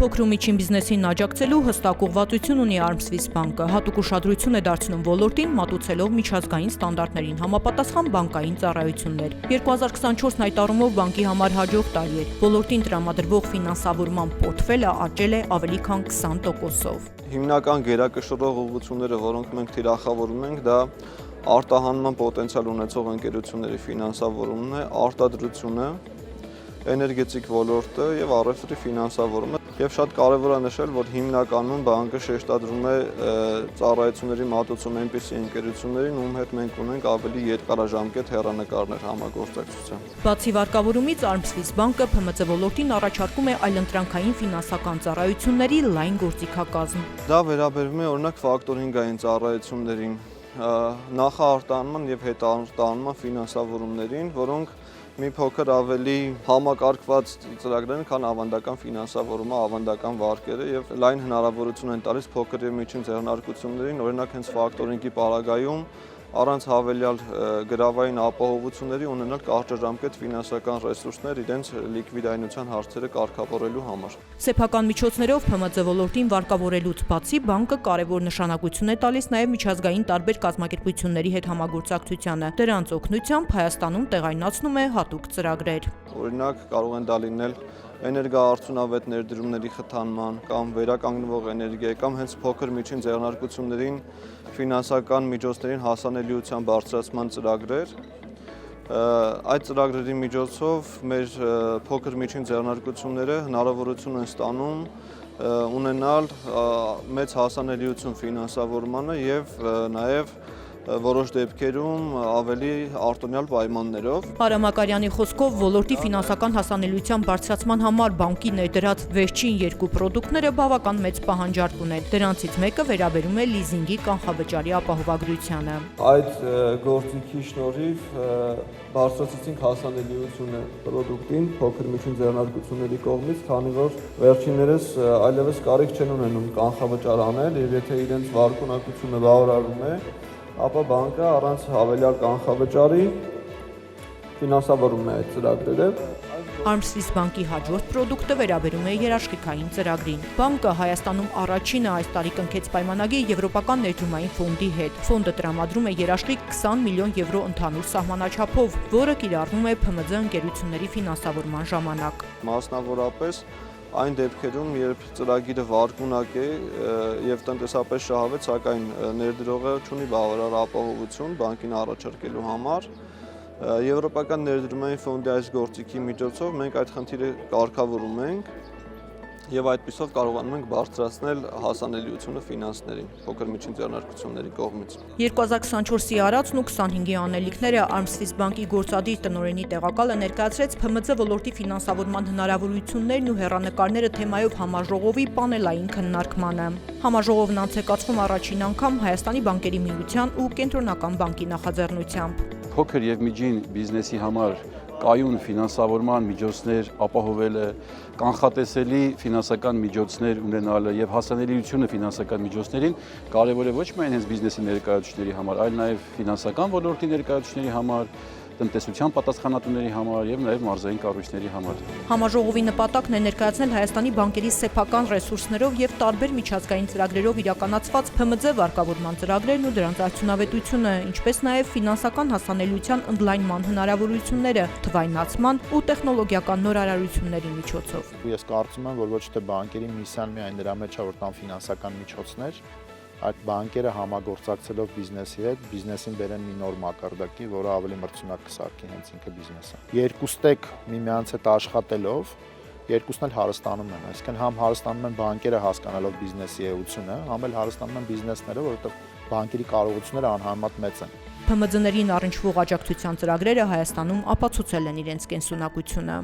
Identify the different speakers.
Speaker 1: Փոքր ու միջին բիզնեսին աջակցելու հստակ ուղղվածություն ունի Armswiss բանկը, հատուկ ուշադրություն է դարձնում ոլորտին, մատուցելով միջազգային ստանդարտներին համապատասխան բանկային ծառայություններ։ 2024-ն այդ առումով բանկի համար հաջող տարի էր։ Ոլորտին տրամադրվող ֆինանսավորման պորտֆելը աճել է ավելի քան 20%-ով։
Speaker 2: Հիմնական գերակշռող ուղղությունները, որոնք մենք թիրախավորում ենք, դա արտահանման պոտենցիալ ունեցող ընկերությունների ֆինանսավորումն է, արտադրությունը, էներգետիկ ոլորտը եւ առևտրի ֆինանսավորումը եւ շատ կարեւոր է նշել, որ հիմնականում բանկը շեշտադրում է ծառայությունների մատուցում այնպիսի ընկերություններին, ում հետ մենք ունենք ավելի երկարաժամկետ հեռանկարներ համագործակցության։
Speaker 1: Բացի վարկավորումից Armswiss բանկը ՓՄԾ ոլորտին առաջարկում է այլընտրանքային ֆինանսական ծառայությունների լայն գործիքակազմ։
Speaker 2: Դա վերաբերվում է օրինակ ֆակտորինգային ծառայություններին, նախաարտահանման եւ հետարտահանման ֆինանսավորումներին, որոնք մի փոքր ավելի համակարգված ծրագրեր են, քան ավանդական ֆինանսավորումը, ավանդական վարկերը եւ լայն հնարավորություն են տալիս փոքր եւ միջին ձեռնարկություններին, օրինակ հենց ֆակտորինգի պարագայում առանց հավելյալ գրավային ապահովությունների ունենալ կարճաժամկետ ֆինանսական ռեսուրսներ իրենց լիկվիդայնության հարցերը կարգավորելու համար։
Speaker 1: Սեփական միջոցներով ՓՄԾ ոլորտին վարկավորելուց բացի բանկը կարևոր նշանակություն է տալիս նաև միջազգային տարբեր կազմակերպությունների հետ համագործակցությանը։ Դրանց օգնությամբ Հայաստանում տեղայնացնում է հատուկ ծրագրեր։
Speaker 2: Օրինակ կարող են դա լինել էներգաարդյունավետ ներդրումների խթանման կամ վերականգնվող էներգիայի կամ հենց փոքր միջին ձեռնարկություններին ֆինանսական միջոցներին հասանելիության բարձրացման ծրագրեր։ Այդ ծրագրերի միջոցով մեր փոքր միջին ձեռնարկությունները հնարավորություն են ստանում ունենալ մեծ հասանելիություն ֆինանսավորմանը եւ նաեւ որոշ դեպքերում ավելի արտոնյալ պայմաններով։
Speaker 1: Արամ Մակարյանի խոսքով ոլորտի ֆինանսական հասանելիության բարձրացման համար բանկի ներդրած վերջին երկու պրոդուկտները բավական մեծ պահանջարկ ունեն։ Դրանցից մեկը վերաբերում է լիզինգի կանխավճարի ապահովագրությանը։
Speaker 2: Այդ գործիքի շնորհիվ բարձրացրեցինք հասանելիությունը պրոդուկտին փոքր միջին ձեռնարկությունների կողմից, քանի որ վերջիններս այլևս կարիք չեն ունենում կանխավճար անել եւ եթե իրենց վարկունակությունը բավարարում է, ապա բանկը առանց հավելյալ կանխավճարի ֆինանսավորում է այդ ծրագրերը։
Speaker 1: Armswiss բանկի հաջորդ պրոդուկտը վերաբերում է երաշխիքային ծրագրին։ Բանկը Հայաստանում առաջինը այս տարի կնքեց պայմանագիր Եվրոպական ներդրումային ֆոնդի հետ։ Ֆոնդը տրամադրում է երաշխիք 20 միլիոն եվրո ընդհանուր սահմանաչափով, որը կիրառվում է ՓՄԶ ընկերությունների ֆինանսավորման ժամանակ։
Speaker 2: Մասնավորապես այն դեպքերում, երբ ծրագիրը վարկունակ է եւ տնտեսապես շահավետ, սակայն ներդրողը ունի բավարար ապահովություն բանկին առաջարկելու համար, Եվրոպական ներդրումային ֆոնդի այս գործիքի միջոցով մենք այդ խնդիրը կարգավորում ենք եւ այդպիսով կարողանում ենք բարձրացնել հասանելիությունը ֆինանսներին փոքր միջին ձեռնարկությունների կողմից։
Speaker 1: 2024-ի արածն ու 25-ի անելիքները Armswiss բանկի գործադիր տնօրենի տեղակալը ներկայացրեց ՓՄԶ ոլորտի ֆինանսավորման հնարավորություններն ու հեռանկարները թեմայով համաժողովի պանելային քննարկմանը։ Համաժողովն անցեկացվում առաջին անգամ Հայաստանի բանկերի միության ու Կենտրոնական բանկի նախաձեռնությամբ։
Speaker 3: Փոքր եւ միջին բիզնեսի համար կայուն ֆինանսավորման միջոցներ ապահովելը, կանխատեսելի ֆինանսական միջոցներ ունենալը եւ հասանելիությունը ֆինանսական միջոցներին կարեւոր է ոչ միայն հենց բիզնեսի ներկայացուցիչների համար, այլ նաեւ ֆինանսական ոլորտի ներկայացուցիչների համար, տնտեսության պատասխանատուների համար եւ նաեւ մարզային կառույցների համար։
Speaker 1: Համաժողովի նպատակն է ներկայացնել Հայաստանի բանկերի սեփական ռեսուրսներով եւ տարբեր միջազգային ծրագրերով իրականացված ՓՄԶ վարկավորման ծրագրերն ու դրանց արդյունավետությունը, ինչպես նաեւ ֆինանսական հասանելիության ընդլայնման հնարավորությունները, թվայնացման ու տեխնոլոգիական նորարարությունների միջոցով։
Speaker 4: Ես կարծում եմ, որ ոչ թե բանկերի միսիան միայն դրա մեջ է, որ տան ֆինանսական միջոցներ, այդ բանկերը համագործակցելով բիզնեսի հետ, բիզնեսին բերեն մի նոր մակարդակի, որը ավելի մրցունակ կսարքի հենց ինքը բիզնեսը։ Երկուստեք միմյանց հետ աշխատելով, երկուսն էլ հարստանում են, այսինքն համ հարստանում են բանկերը հասկանալով բիզնեսի էությունը, համ էլ հարստանում են բիզնեսները, որովհետև բանկերի կարողությունները անհամեմատ մեծ են։
Speaker 1: ՓՄԶ-ներին առնչվող աջակցության ծրագրերը Հայաստանում ապացուցել են իրենց կենսունակությունը։